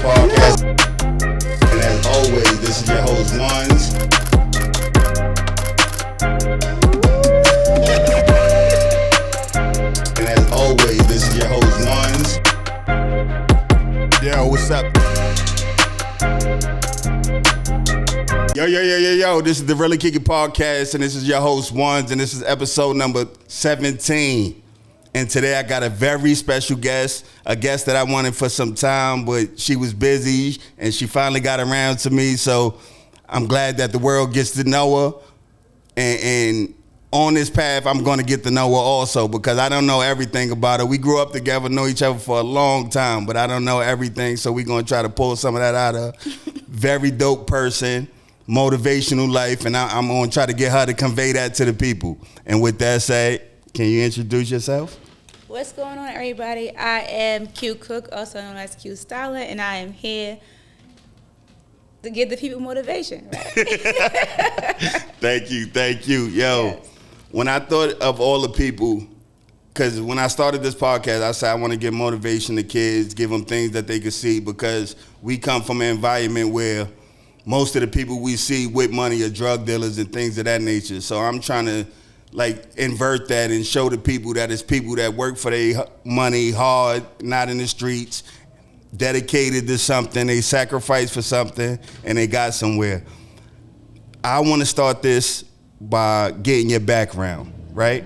Podcast. And as always, this is your host, Ones. And as always, this is your host, Ones. Yo, what's up? Yo, this is the Really Kick It Podcast, and this is your host, Ones, and this is episode number 17. And today I got a very special guest, a guest that I wanted for some time, but she was busy, and she finally got around to me, so I'm glad that the world gets to know her. And on this path, I'm going to get to know her also, because I don't know everything about her. We grew up together, know each other for a long time, but I don't know everything, so we're going to try to pull some of that out of her. Very dope person, motivational life, and I'm going to try to get her to convey that to the people. And with that said, can you introduce yourself? What's going on, everybody? I am Q Cook, also known as Q Styler, and I am here to give the people motivation. Right? Thank you. Yo, yes. When I thought of all the people, because when I started this podcast, I said I want to give motivation to kids, give them things that they can see, because we come from an environment where most of the people we see with money are drug dealers and things of that nature. So I'm trying to invert that and show the people that it's people that work for their money hard, not in the streets, dedicated to something, they sacrifice for something, and they got somewhere. I want to start this by getting your background, right?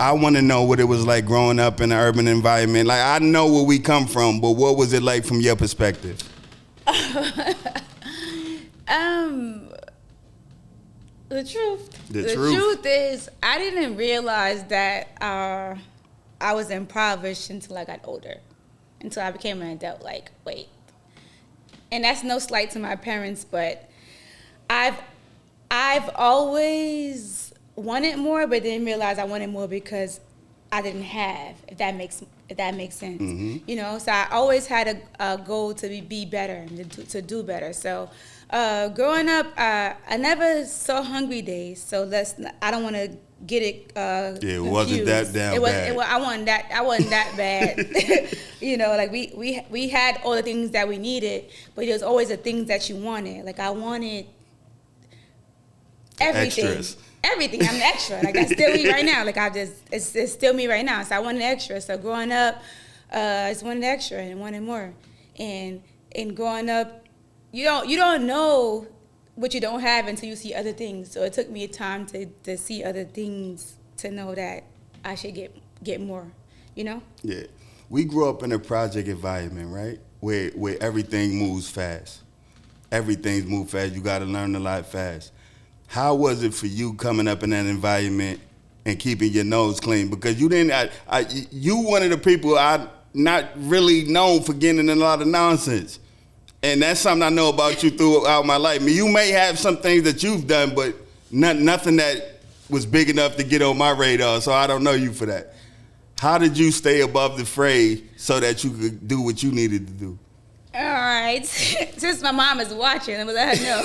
I want to know what it was like growing up in an urban environment. Like, I know where we come from, but what was it like from your perspective? The truth is, I didn't realize that I was impoverished until I got older, until I became an adult. Like, wait. And that's no slight to my parents, but I've always wanted more, but didn't realize I wanted more because I didn't have, if that makes sense. Mm-hmm. You know, so I always had a goal to be better and to do better. So growing up, I never saw Hungry Days, so I don't want to get it it wasn't that bad. I wasn't that bad. You know, like we had all the things that we needed, but there was always the things that you wanted. Like, I wanted everything. Extras. Everything. I'm an extra. Like, that's still me right now. Like, it's still me right now. So I wanted extra. So growing up, I just wanted extra and wanted more. And growing up, you don't know what you don't have until you see other things. So it took me time to see other things to know that I should get more. You know? Yeah. We grew up in a project environment, right? Where everything moves fast. Everything's moved fast. You got to learn a lot fast. How was it for you coming up in that environment and keeping your nose clean? Because you didn't. You one of the people I not really known for getting in a lot of nonsense, and that's something I know about you throughout my life. I mean, you may have some things that you've done, but nothing that was big enough to get on my radar. So I don't know you for that. How did you stay above the fray so that you could do what you needed to do? All right. Since my mom is watching, I'm gonna let her know.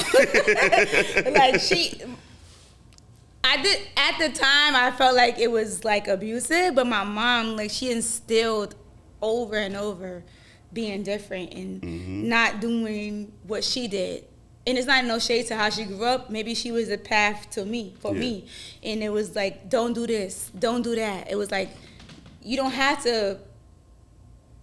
At the time, I felt like it was like abusive, but my mom, like, she instilled over and over being different and not doing what she did. And it's not no shade to how she grew up. Maybe she was a path to me, me. And it was like, don't do this, don't do that. It was like, you don't have to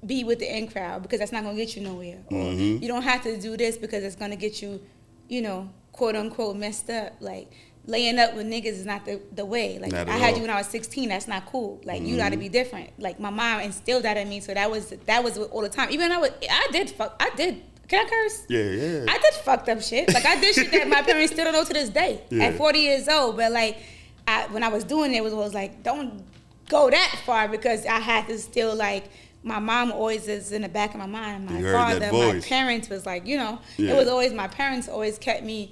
be with the in crowd because that's not going to get you nowhere. Or you don't have to do this because it's going to get you, you know, quote unquote messed up. Like, laying up with niggas is not the way. Like, I had you when I was 16. That's not cool. Like, you got to be different. Like, my mom instilled that in me. So that was all the time. Even though I did. Can I curse? Yeah. I did fucked up shit. Like, I did shit that my parents still don't know to this day. Yeah. At 40 years old. But like, when I was doing it, it was like, don't go that far, because I had to still, like, my mom always is in the back of my mind. My father, my parents was like, you know, it was always, my parents always kept me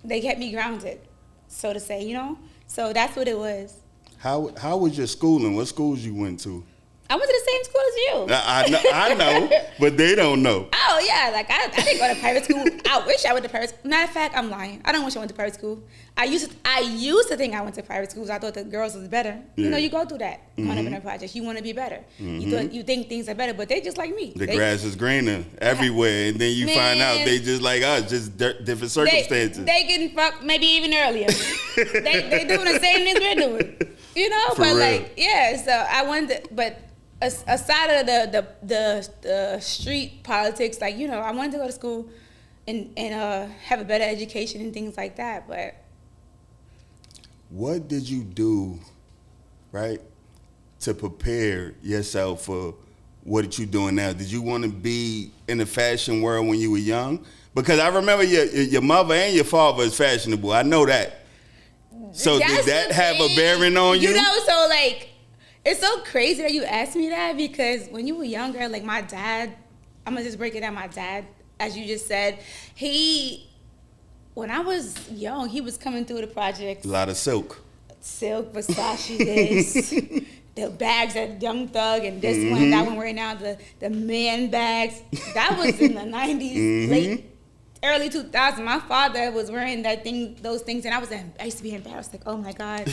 grounded, so to say, you know? So that's what it was. How was your schooling? What schools you went to? I went to the same school as you. I know, but they don't know. Oh yeah, like I didn't go to private school. I wish I went to private school. Matter of fact, I'm lying. I don't wish I went to private school. I used to think I went to private schools. I thought the girls was better. Yeah. You know, you go through that growing up in a project. You want to be better. You think things are better, but they just like me. The grass is greener everywhere, and then you find out they just like us, just different circumstances. They getting fucked maybe even earlier. they doing the same things we're doing. You know, For but real. like yeah. So I wanted, but aside of the street politics, like you know, I wanted to go to school and have a better education and things like that, but. What did you do, right, to prepare yourself for what you're doing now? Did you want to be in the fashion world when you were young? Because I remember your mother and your father is fashionable. I know that. So did that have a bearing on you? You know, so like, it's so crazy that you asked me that because when you were younger, like my dad, I'm gonna just break it down. My dad, as you just said, when I was young, he was coming through the projects. A lot of silk. Silk, Versace, this, the bags that Young Thug and this one, that one right now, the man bags. That was in the 90s, late, early 2000s. My father was wearing those things, and I used to be embarrassed, like, oh my God.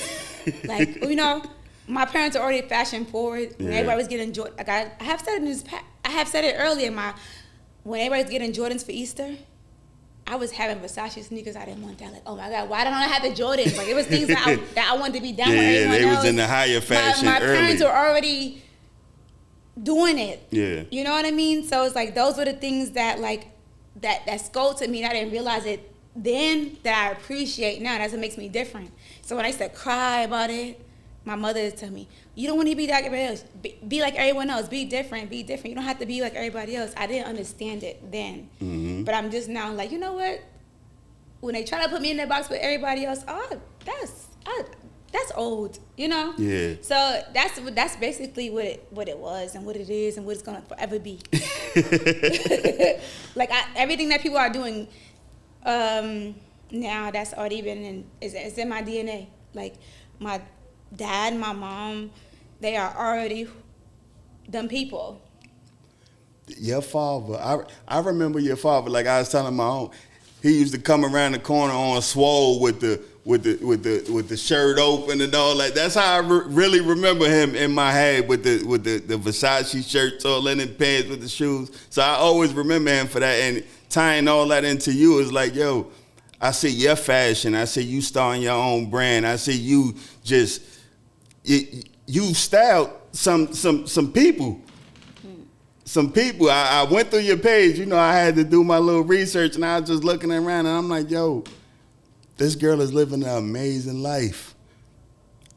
Like, you know, my parents are already fashion forward. When everybody was getting Jordan, like I have said it earlier, when everybody was getting Jordans for Easter, I was having Versace sneakers. I didn't want that. Like, oh my God, why don't I have the Jordans? Like, it was things that I wanted to be down with everyone they else. was in the higher fashion my early. parents were already doing it. Yeah. You know what I mean? So it's like those were the things that like that sculpted me. And I didn't realize it then that I appreciate now. That's what makes me different. So when I used to cry about it, my mother would tell me, you don't want to be like everybody else. Be like everyone else. Be different. Be different. You don't have to be like everybody else. I didn't understand it then. But I'm just now like, you know what? When they try to put me in that box with everybody else, that's old, you know? Yeah. So that's basically what it was and what it is and what it's gonna forever be. Like everything that people are doing now, that's already been it's in my DNA. Like my dad, my mom, they are already dumb people. Your father, I remember your father. Like I was telling my own, he used to come around the corner on swole with the shirt open and all that. That's how I really remember him in my head with the Versace shirts, all linen pants with the shoes. So I always remember him for that. And tying all that into you is like, yo, I see your fashion. I see you starting your own brand. I see you just you styled some people. Some people, I went through your page, you know, I had to do my little research and I was just looking around and I'm like, yo, this girl is living an amazing life.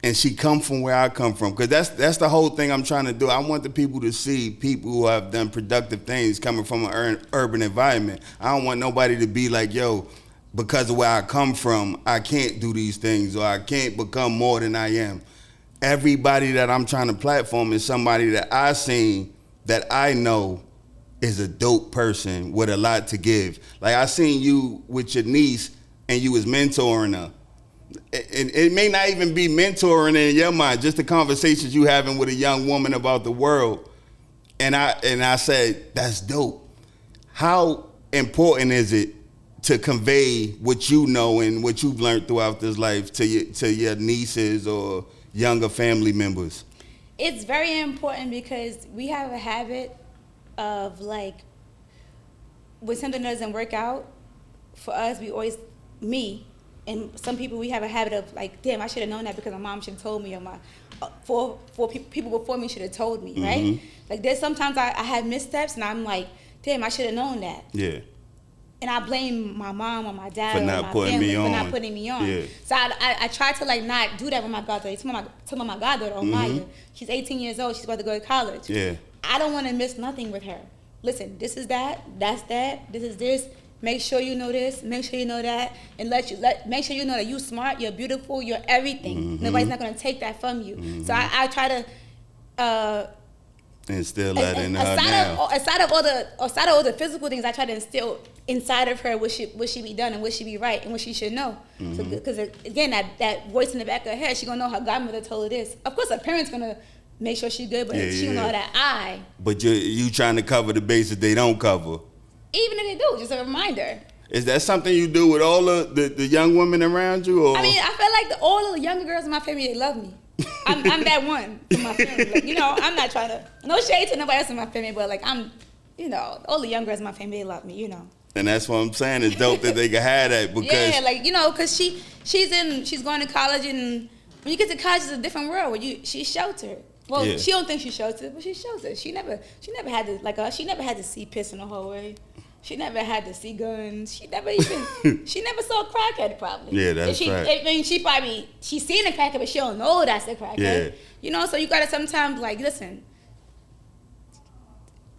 And she come from where I come from. Because that's the whole thing I'm trying to do. I want the people to see people who have done productive things coming from an urban environment. I don't want nobody to be like, yo, because of where I come from, I can't do these things or I can't become more than I am. Everybody that I'm trying to platform is somebody that I seen that I know is a dope person with a lot to give. Like I seen you with your niece and you was mentoring her. It may not even be mentoring in your mind, just the conversations you having with a young woman about the world. And I said, that's dope. How important is it to convey what you know and what you've learned throughout this life to your nieces or younger family members? It's very important because we have a habit of like, when something doesn't work out, for us, me, and some people, we have a habit of like, damn, I should have known that because my mom should have told me, or my four people before me should have told me, right? Like there's sometimes I have missteps and I'm like, damn, I should have known that. Yeah. And I blame my mom or my dad For or not my putting family me for on. not putting me on. Yeah. So I try to like not do that with my goddaughter. Tell my goddaughter, Omaya, she's 18 years old. She's about to go to college. Yeah. I don't want to miss nothing with her. Listen, this is that. That's that. This is this. Make sure you know this. Make sure you know that. And make sure you know that you're smart. You're beautiful. You're everything. Nobody's not gonna take that from you. So I try to. Instill that in her now. Aside of all the physical things, I try to instill inside of her what should be done and what should be right and what she should know. Because again, that voice in the back of her head, she gonna know her godmother told her this. Of course, her parents gonna make sure she's good, but Yeah, she don't know yeah. that I. But you trying to cover the bases they don't cover. Even if they do, just a reminder. Is that something you do with all the young women around you? Or? I mean, I feel like all the younger girls in my family, they love me. I'm that one in my family. Like, you know, I'm not trying to, no shade to nobody else in my family, but like you know, all the young girls in my family, they love me, you know. And that's what I'm saying. It's dope that they can have that because Yeah, like, you know, because she's going to college, and when you get to college, it's a different world where she's sheltered. Well, Yeah. she don't think she's sheltered, but she's sheltered. She never had to, like, she never had to see piss in the hallway. She never had to see guns. She never saw a crackhead probably. Yeah, that's right. I mean, she's seen a crackhead, but she don't know that's a crackhead. Yeah. You know, so you gotta sometimes, like, listen,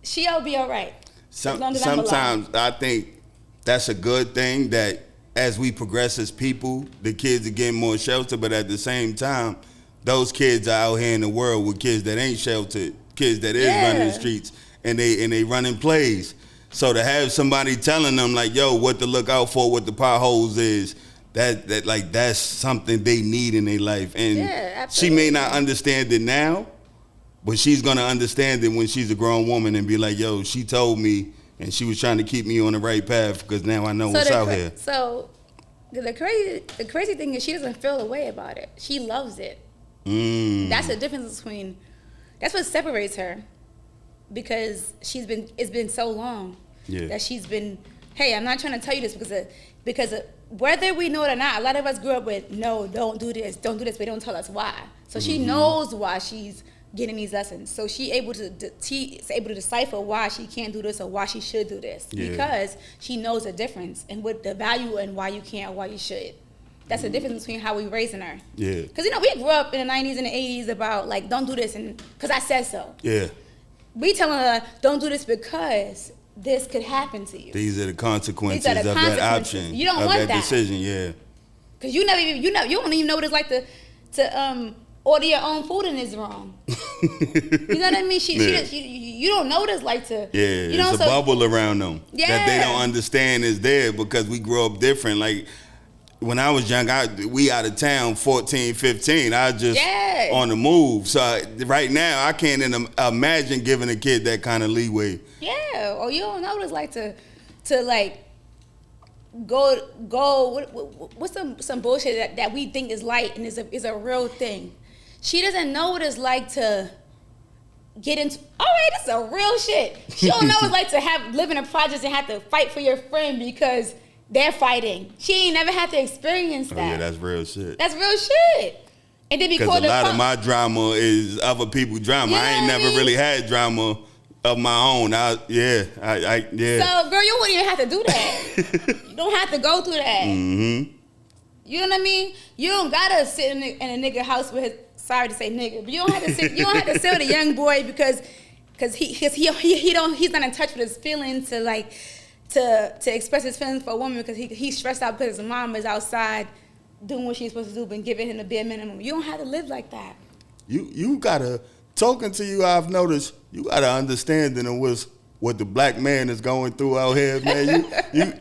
she'll be all right. As long as I'm alive. Sometimes I think that's a good thing that as we progress as people, the kids are getting more sheltered, but at the same time, those kids are out here in the world with kids that ain't sheltered, kids that is running the streets, and they running plays. So to have somebody telling them like, yo, what to look out for, what the potholes is, that's something they need in their life. And she may not understand it now, but she's gonna understand it when she's a grown woman and be like, yo, she told me and she was trying to keep me on the right path because now I know what's out here. So the crazy thing is she doesn't feel a way about it. She loves it. That's the difference between, that's what separates her, because it's been so long that she's been, hey, I'm not trying to tell you this because whether we know it or not, a lot of us grew up with, no, don't do this, but they don't tell us why. So she knows why she's getting these lessons. So she's able to decipher why she can't do this or why she should do this, because she knows the difference and what the value and why you can't or why you should. That's the difference between how we raising her. Yeah. Because, you know, we grew up in the 90s and the 80s about, like, don't do this and because I said so. Yeah. We telling her, don't do this because this could happen to you. These are the consequences of that option. You don't want that decision, yeah. Because you don't even know what it's like to order your own food and it's wrong. You know what I mean? You don't know what it's like to. Yeah, you know, there's a bubble around them that they don't understand is there because we grew up different. Like, when I was young, we out of town 14, 15. I was just on the move. So right now, I can't imagine giving a kid that kind of leeway. Yeah, or you don't know what it's like to like go. What's some bullshit that we think is light and is a real thing. She doesn't know what it's like to get into. All right, this is a real shit. She don't know what it's like to live in a project and have to fight for your friend because they're fighting. She ain't never had to experience that. Oh yeah, that's real shit. That's real shit. And then because a lot of my drama is other people's drama. You know I ain't never really had drama of my own. Yeah. So, girl, you wouldn't even have to do that. You don't have to go through that. Mm-hmm. You know what I mean? You don't gotta sit in a nigga house with his. Sorry to say nigga, but you don't have to sit. You don't have to sit with a young boy because he's not in touch with his feelings to express his feelings for a woman because he's stressed out because his mom is outside doing what she's supposed to do but giving him the bare minimum. You don't have to live like that. You gotta, talking to you, I've noticed you gotta understanding of what the black man is going through out here, man. You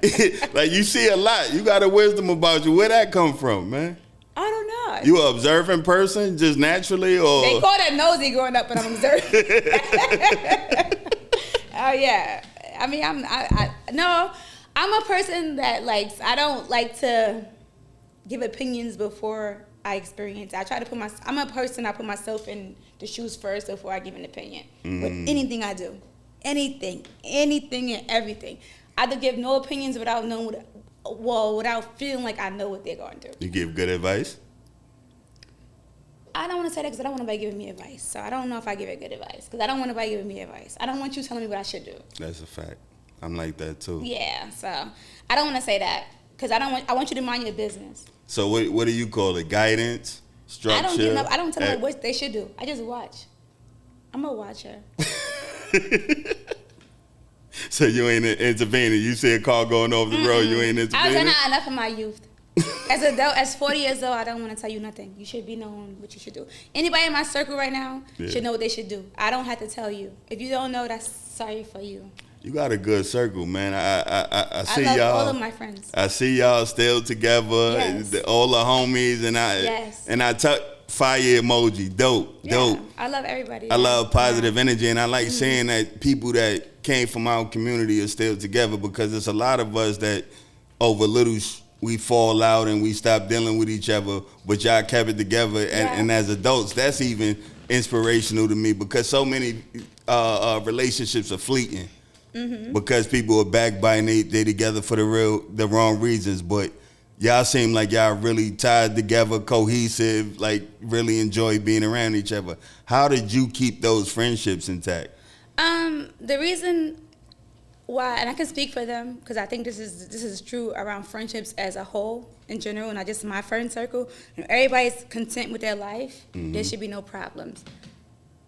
like you see a lot. You got a wisdom about you. Where that come from, man? I don't know. You an observant person just naturally, or they call that nosy growing up, but I'm observant. Oh yeah. I mean, I'm a person that likes. I don't like to give opinions before I experience. I try to I'm a person. I put myself in the shoes first before I give an opinion with anything I do, anything and everything. I don't give no opinions without knowing without feeling like I know what they're going through. You give good advice? I don't want to say that because I don't want nobody giving me advice. So I don't know if I give it good advice because I don't want nobody giving me advice. I don't want you telling me what I should do. That's a fact. I'm like that too. Yeah, so I don't want to say that because I want you to mind your business. So what do you call it? Guidance? Structure? I don't tell them what they should do. I just watch. I'm a watcher. So you ain't intervening. You see a car going over the road, you ain't intervening? I was not enough in my youth. As 40 years old, I don't want to tell you nothing. You should be knowing what you should do. Anybody in my circle right now should know what they should do. I don't have to tell you. If you don't know, that's sorry for you. You got a good circle, man. I see love y'all. all of my friends. I see y'all still together, all the homies, and Fire emoji. Dope. Yeah, Dope. I love everybody. I love positive energy, and I like saying that people that came from our community are still together, because there's a lot of us that over little we fall out and we stop dealing with each other, but y'all kept it together. And as adults, that's even inspirational to me, because so many relationships are fleeting because people are backbiting. They together for the wrong reasons, but y'all seem like y'all really tied together, cohesive, like really enjoy being around each other. How did you keep those friendships intact? The reason why, and I can speak for them, because I think this is true around friendships as a whole in general, not just my friend circle. When everybody's content with their life, there should be no problems.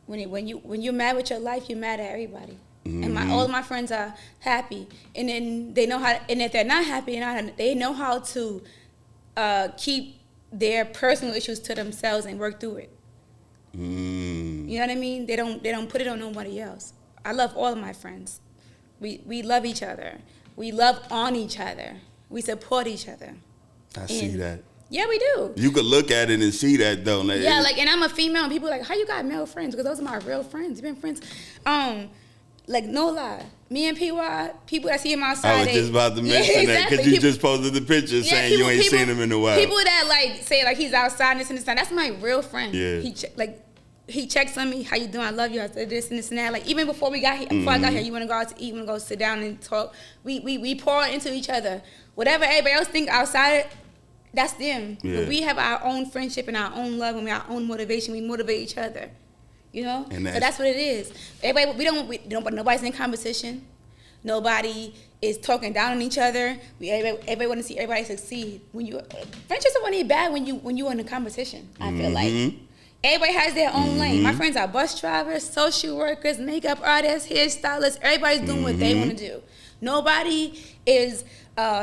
When you're mad with your life, you're mad at everybody. And all of my friends are happy, and then they know how. And if they're not happy, they know how to keep their personal issues to themselves and work through it. You know what I mean? They don't put it on nobody else. I love all of my friends. We love each other. We love on each other. We support each other. I see that. Yeah, we do. You could look at it and see that, though. Like, yeah, like, and I'm a female, and people are like, how you got male friends? Because those are my real friends. You've been friends. Like, no lie. Me and PY, people that see him outside. I was just about to mention that, because you just posted the picture saying you ain't seen him in a while. People that, like, say, like, he's outside and this and this and that. That's my real friend. Yeah. He checks on me. How you doing? I love you. I said this and this and that. Like, even before we got here, before I got here, you want to go out to eat, you want to go sit down and talk. We pour into each other. Whatever everybody else think outside, that's them. Yeah. But we have our own friendship and our own love and our own motivation. We motivate each other. You know? So that's what it is. Everybody, we don't, nobody's in competition. Nobody is talking down on each other. Everybody want to see everybody succeed. Friendships are only bad when you're in a competition, I feel like. Everybody has their own lane. My friends are bus drivers, social workers, makeup artists, hairstylists. Everybody's doing what they want to do. Nobody is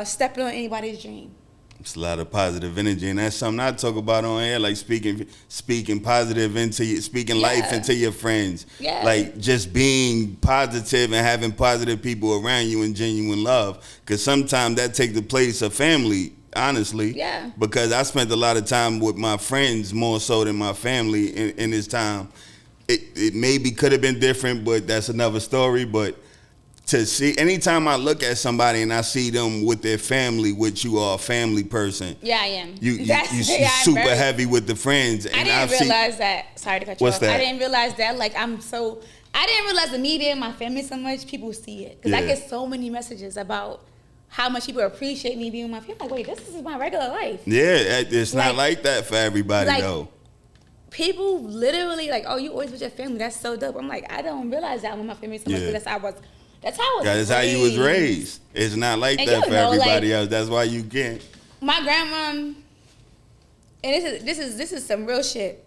stepping on anybody's dream. It's a lot of positive energy, and that's something I talk about on air, like speaking positive into you, speaking life into your friends. Yeah. Like just being positive and having positive people around you and genuine love. Because sometimes that takes the place of family, honestly. Yeah. Because I spent a lot of time with my friends more so than my family in this time. It maybe could have been different, but that's another story. But to see, anytime I look at somebody and I see them with their family, which you are a family person. Yeah, I am. You super heavy with the friends. And I didn't realize that. Sorry to cut you off. That? I didn't realize that. Like, I didn't realize the media and my family so much, people see it. Because I get so many messages about how much people appreciate me being with my family. Like, wait, this is my regular life. Yeah, it's not like that for everybody, though. People literally like, oh, you always with your family. That's so dope. I'm like, I don't realize that with my family so much, but that's how I was. That's how you was raised. It's not like that for everybody else. That's why you can't. My grandma, and this is some real shit.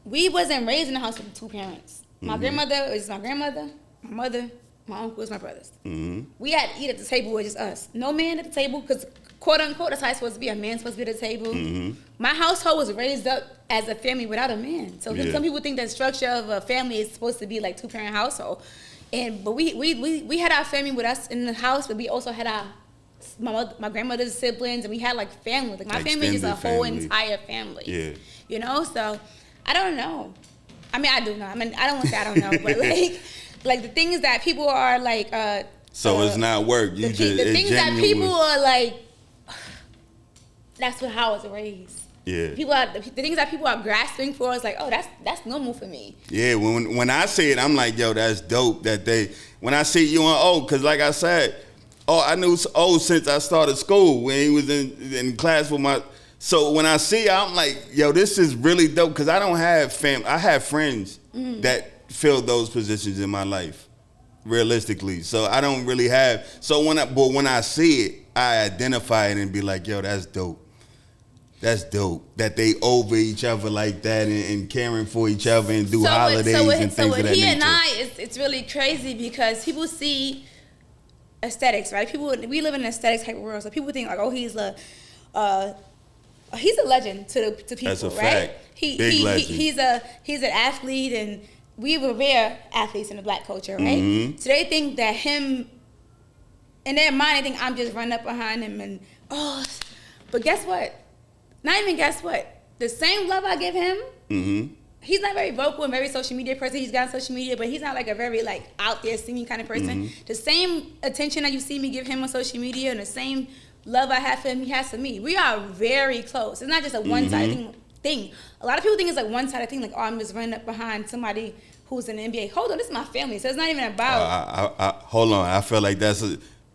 We wasn't raised in a house with two parents. My grandmother was my grandmother, my mother, my uncle was my brothers. We had to eat at the table with just us. No man at the table, because quote unquote, that's how it's supposed to be. A man's supposed to be at the table. My household was raised up as a family without a man. So some people think that structure of a family is supposed to be like two-parent household. But we had our family with us in the house, but we also had my grandmother's siblings, and we had like family. Like my family is a whole entire family. Yeah. You know, so I don't know. I mean, I do know. I mean, I don't want to say I don't know, but like the things that people are like. So it's not work. You just the things that people are like. That's how I was raised. Yeah. The things that people are grasping for is like, oh, that's normal for me. Yeah, when I see it, I'm like, yo, that's dope that when I see you on because like I said, I knew since I started school when he was in class with my, so when I see it, I'm like, yo, this is really dope because I don't have I have friends that fill those positions in my life, realistically. So I don't really have, but when I see it, I identify it and be like, yo, that's dope. That's dope that they over each other like that and caring for each other and do holidays and things of that nature. So with he and I, it's really crazy because people see aesthetics, right? We live in an aesthetics type of world, so people think like, oh, he's a legend to people, that's a right? Fact. Big legend. He's an athlete, and we revere athletes in the black culture, right? So they think that him, in their mind, they think I'm just running up behind him and but guess what? Not even guess what? the same love I give him. He's not very vocal and very social media person. He's got social media, but he's not like a very like out there singing kind of person. The same attention that you see me give him on social media and the same love I have for him, he has for me. We are very close. It's not just a one-sided thing. A lot of people think it's like one-sided thing, like, oh, I'm just running up behind somebody who's in the NBA. Hold on, this is my family, so it's not even about. Hold on, I feel like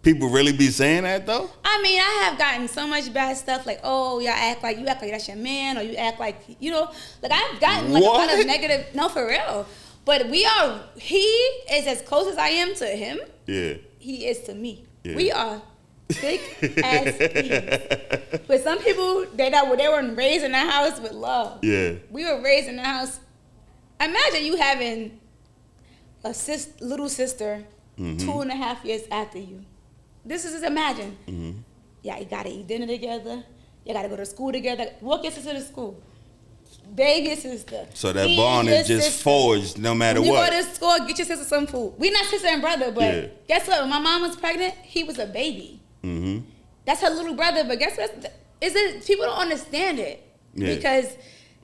people really be saying that though. I mean, I have gotten so much bad stuff, like, oh, you act like that's your man, or you act like, you know, like I've gotten like a lot of negative. No, for real. But he is as close as I am to him. Yeah. He is to me. Yeah. We are thick as thieves. But some people, they were raised in that house with love. Yeah. We were raised in the house. Imagine you having a little sister 2.5 years after you. This is just imagine. Yeah, you gotta eat dinner together. You gotta go to school together. Walk your sister to school. Beg your sister. So that bond is just forged no matter what. You go to school, get your sister some food. We not sister and brother, but guess what? When my mom was pregnant, he was a baby. That's her little brother, but guess what? People don't understand it because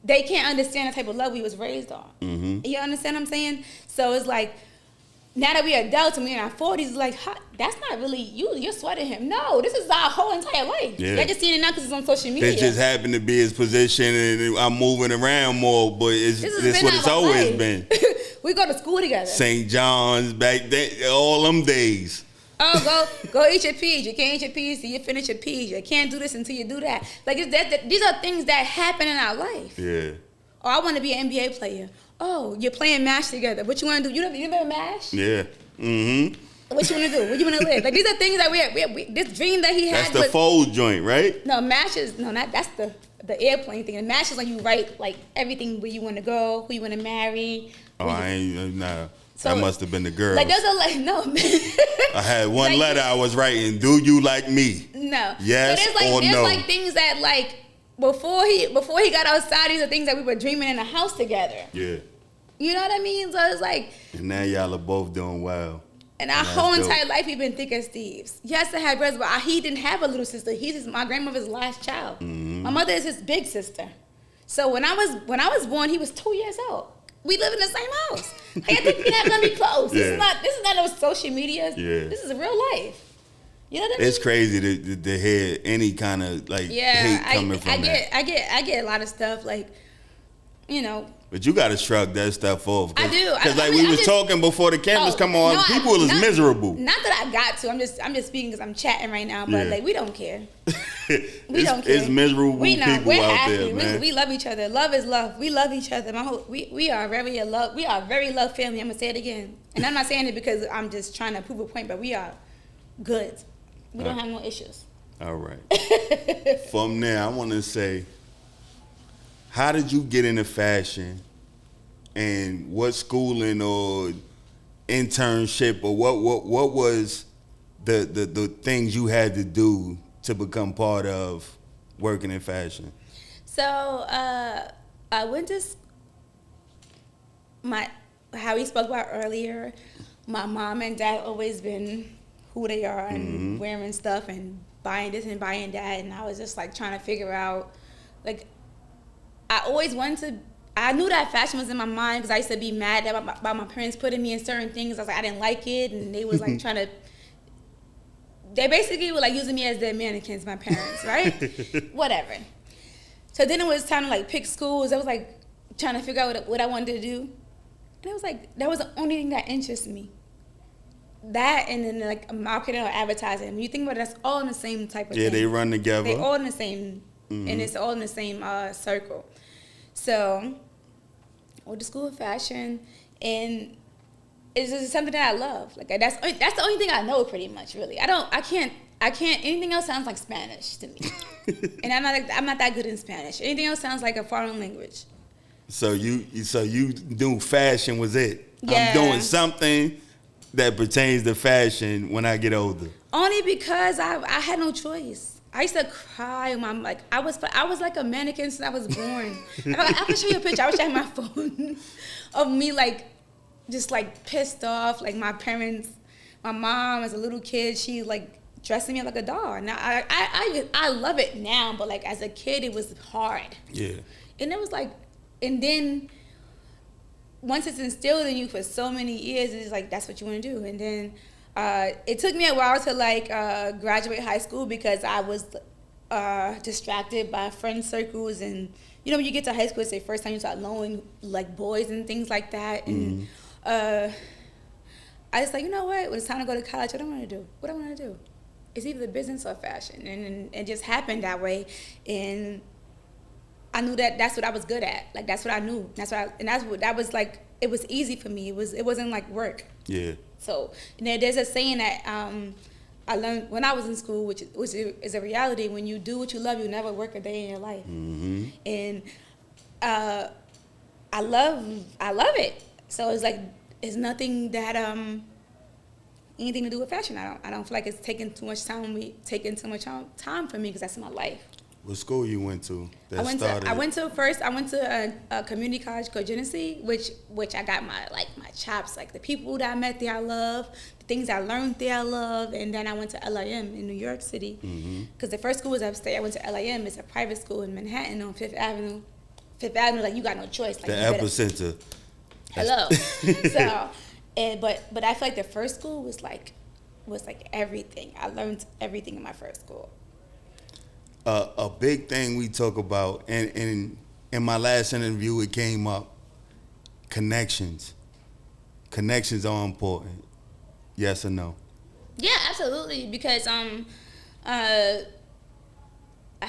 they can't understand the type of love we was raised on. You understand what I'm saying? So it's like, now that we are adults and we're in our 40s, like, that's not really you. You're sweating him. No, this is our whole entire life. Yeah. They're just seeing it now because it's on social media. It just happened to be his position, and I'm moving around more, but it's what it's always been. We go to school together. St. John's back then, all them days. Oh, go eat your peas. You can't eat your peas till you finish your peas. You can't do this until you do that. Like, these are things that happen in our life. Yeah. Oh, I want to be an NBA player. Oh, you're playing MASH together. What you want to do? You never MASH? Yeah. What you want to do? Where you want to live? Like, these are things that we this dream that he had. That's the fold joint, right? No, MASH is that's the airplane thing. And MASH is like you write like everything where you want to go, who you want to marry. Oh, I ain't nah. So, that must have been the girl. Like those are like no. I had one letter I was writing. Do you like me? No. Yes so there's or no? There's like things that like before he got outside, these are things that we were dreaming in the house together. Yeah. You know what I mean? So it's like. And now y'all are both doing well. And our whole entire life, we've been thick as thieves. Yes, I had brothers, but he didn't have a little sister. He's my grandmother's last child. My mother is his big sister. So when I was born, he was 2 years old. We live in the same house. Like, I think we're not gonna be close. This is not no social media. Yeah. This is real life. You know what I mean? It's crazy to hear any kind of like hate coming from that. I get a lot of stuff like, you know. But you gotta shrug that stuff off. I do. Because we was talking before the cameras come on, people is miserable. Not that I got to. I'm just speaking because I'm chatting right now. But like we don't care. We don't care. It's miserable people out happy. there, man. We love each other. Love is love. We love each other. We are very love family. I'm gonna say it again. And I'm not saying it because I'm just trying to prove a point. But we are good. We don't have no issues. All right. From there, I want to say, how did you get into fashion, and what schooling or internship or what was the things you had to do to become part of working in fashion? So I went to how we spoke about earlier. My mom and dad always been who they are and wearing stuff and buying this and buying that, and I was just like trying to figure out like. I always wanted to. I knew that fashion was in my mind because I used to be mad about my parents putting me in certain things. I was like, I didn't like it, and they was like trying to. They basically were like using me as their mannequins, my parents, right? Whatever. So then it was time to like pick schools. I was like trying to figure out what I wanted to do, and it was like that was the only thing that interested me. That and then like marketing or advertising. When you think about it, that's all in the same type of thing. Yeah, they run together. They all in the same, and it's all in the same circle. So, I went to school of fashion, and it's just something that I love. Like that's the only thing I know, pretty much. Really, I can't. Anything else sounds like Spanish to me, and I'm not that good in Spanish. Anything else sounds like a foreign language. So you knew fashion was it? Yeah. I'm doing something that pertains to fashion when I get older. Only because I had no choice. I used to cry. I was like a mannequin since I was born. I can show you a picture. I wish I had my phone of me like just like pissed off. Like my parents, my mom as a little kid, she like dressing me up like a doll. Now I love it now, but like as a kid it was hard. Yeah. And it was like, and then once it's instilled in you for so many years, it's like that's what you want to do. And then it took me a while to like graduate high school because I was distracted by friend circles, and you know when you get to high school, it's the first time you start knowing like boys and things like that. And I was like, you know what? When it's time to go to college, what do I want to do? What do I want to do? It's either business or fashion, and it just happened that way. And I knew that that's what I was good at. Like that's what I knew. That was like it was easy for me. It wasn't like work. Yeah. So you know, there's a saying that I learned when I was in school, which is a reality. When you do what you love, you never work a day in your life. Mm-hmm. And I love it. So it's like it's nothing that anything to do with fashion. I don't feel like it's taking too much time for me because that's my life. What school you went to? I went to a community college called Genesee, which I got my chops, like the people that I met there I love, the things I learned there I love, and then I went to LIM in New York City because the first school was upstate. I went to LIM. It's a private school in Manhattan on Fifth Avenue. Fifth Avenue, like you got no choice. Like the epicenter. Hello. So, but I feel like the first school was like everything. I learned everything in my first school. A big thing we talk about, and in my last interview it came up, connections. Connections are important. Yes or no? Yeah, absolutely. Because I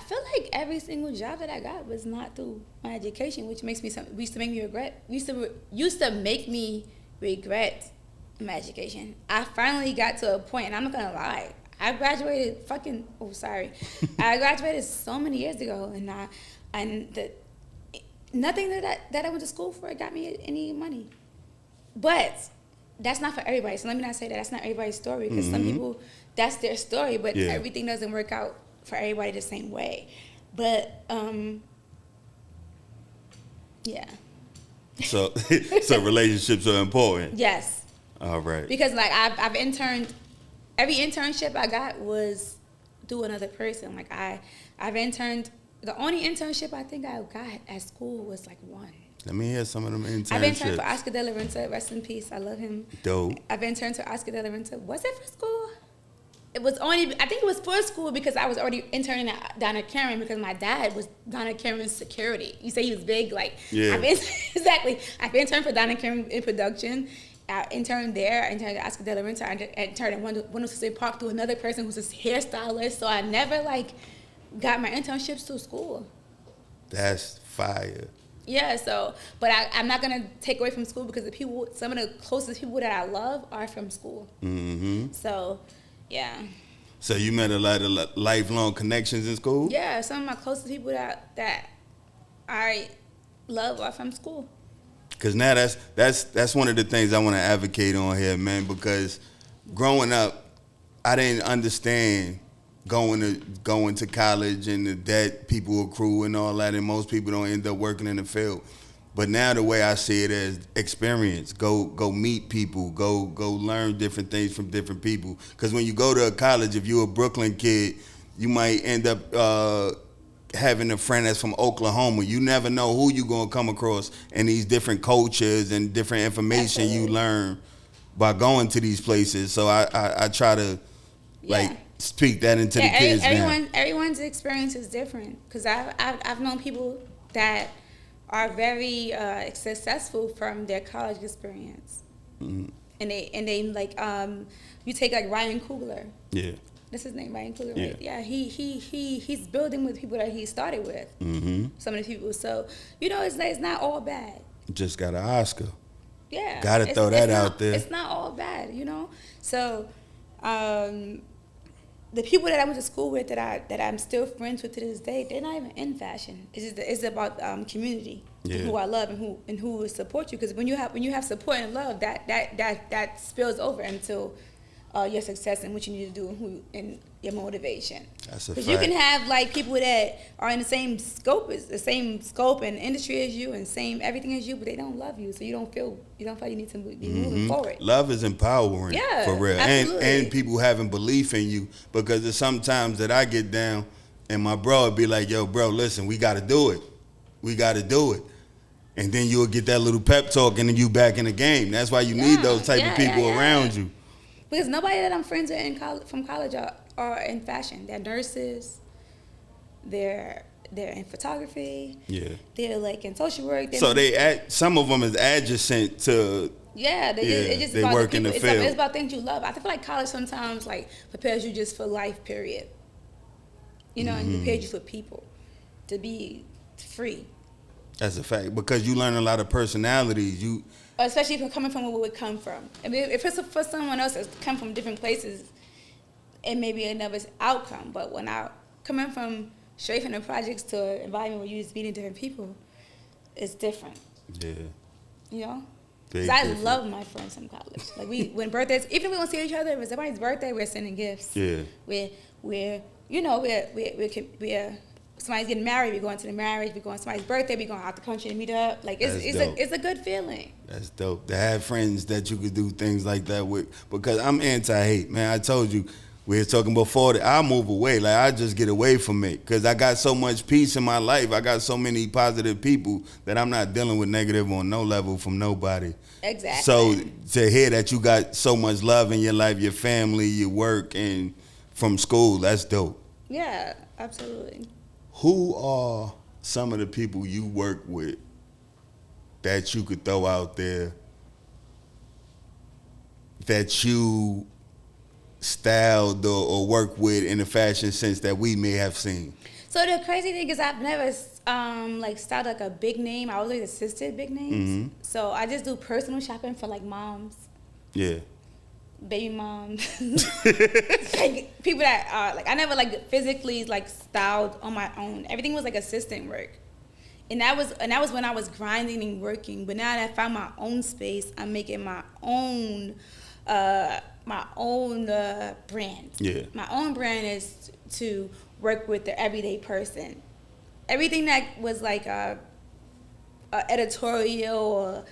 feel like every single job that I got was not through my education, which used to make me regret my education. I finally got to a point, and I'm not gonna lie, I graduated I graduated so many years ago, nothing that I went to school for got me any money. But that's not for everybody. So let me not say that that's not everybody's story, because some people, that's their story, but everything doesn't work out for everybody the same way. But yeah. So relationships are important. Yes. All right. Because like I've interned, every internship I got was through another person. Like I've interned, the only internship I think I got at school was like one. Let me hear some of them internships. I've interned for Oscar De La Renta, rest in peace. I love him. Dope. I've interned for Oscar De La Renta. Was it for school? It was only, I think it was for school because I was already interning at Donna Karan because my dad was Donna Karan's security. You say he was big, like, yeah. Exactly. I've interned for Donna Karan in production. I interned there. I interned at Oscar De La Renta. I interned at 106 Park through another person who's a hairstylist. So I never, like, got my internships through school. That's fire. Yeah, so, but I'm not going to take away from school because some of the closest people that I love are from school. Mm-hmm. So, yeah. So you met a lot of lifelong connections in school? Yeah, some of my closest people that I love are from school. Because now that's one of the things I want to advocate on here, man, because growing up, I didn't understand going to college and the debt people accrue and all that, and most people don't end up working in the field. But now the way I see it is experience. Go meet people. Go learn different things from different people. Because when you go to a college, if you're a Brooklyn kid, you might end up having a friend that's from Oklahoma. You never know who you're going to come across in these different cultures and different information you learn by going to these places. So I try to speak that into the kids now. Everyone's experience is different. Because I've known people that are very successful from their college experience, and they like you take like Ryan Coogler. Yeah, that's his name, Ryan Coogler. Yeah, right? Yeah. He's building with people that he started with. Mm-hmm. Some of the people, so you know, it's not all bad. Just got an Oscar. Yeah, gotta throw that out there. It's not all bad, you know. So, the people that I went to school with that I'm still friends with to this day, they're not even in fashion. It's about community, who I love and who will support you. Because when you have support and love, that spills over into your success and what you need to do and your motivation. That's a fact. Because you can have like people that are in the same scope and industry as you and same everything as you, but they don't love you, so you don't feel like you need to be moving forward. Love is empowering, for real, absolutely. and people having belief in you, because there's sometimes that I get down and my bro would be like, "Yo, bro, listen, we got to do it." We got to do it. And then you'll get that little pep talk, and then you back in the game. That's why you need those type of people around you. Because nobody that I'm friends with from college are in fashion. They're nurses. They're in photography. Yeah. They're like in social work. So some of them is adjacent to. Yeah, they work in the field. It's about things you love. I feel like college sometimes like prepares you just for life, period. You know, and prepares you for people to be free. That's a fact, because you learn a lot of personalities. Especially if you're coming from where we come from. I mean, if it's for someone else that's come from different places, it may be another outcome. But when I coming from straight from the projects to an environment where you're just meeting different people, it's different. Yeah. You know? Because I love my friends from college. Like when birthdays, even if we don't see each other, if it's somebody's birthday, we're sending gifts. Yeah. We're somebody's getting married, we're going to the marriage, we're going to somebody's birthday, we're going out the country to meet up. Like it's a good feeling. That's dope. To have friends that you could do things like that with, because I'm anti-hate, man. I told you, we were talking before that I move away. Like I just get away from it because I got so much peace in my life. I got so many positive people that I'm not dealing with negative on no level from nobody. Exactly. So to hear that you got so much love in your life, your family, your work, and from school, that's dope. Yeah, absolutely. Who are some of the people you work with that you could throw out there that you styled or work with in the fashion sense that we may have seen? So the crazy thing is I've never styled like a big name. I always assisted big names. Mm-hmm. So I just do personal shopping for like moms. Yeah. Baby moms. Like people that are like, I never like physically like styled on my own. Everything was like assistant work. And that was when I was grinding and working. But now that I found my own space, I'm making my own brand. Yeah. My own brand is to work with the everyday person. Everything that was like a editorial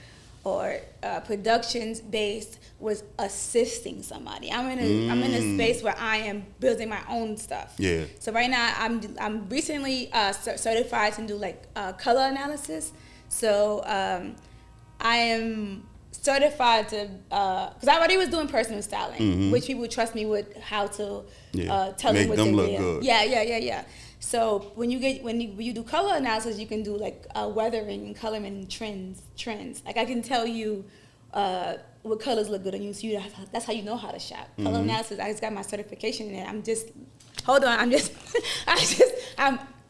or productions based was assisting somebody. I'm in a space where I am building my own stuff. Yeah. So right now I'm recently certified to do like color analysis. So I am certified to because I already was doing personal styling, which people trust me with how to tell them what they look good. Yeah. So when you do color analysis, you can do like weathering and coloring trends. Like I can tell you what colors look good on you. So that's how you know how to shop. Color analysis. I just got my certification in it.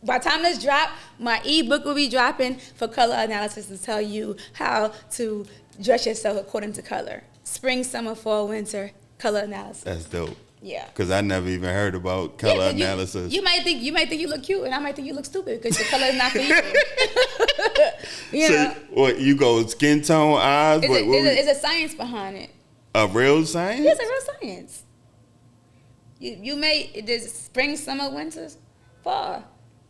By the time this drop, my ebook will be dropping for color analysis to tell you how to dress yourself according to color. Spring, summer, fall, winter, color analysis. That's dope. Yeah. Because I never even heard about color analysis. You might think you look cute, and I might think you look stupid because the color is not for you. So what, you go skin tone, eyes? It's a science behind it. A real science? Yes, a real science. There's spring, summer, winter, fall.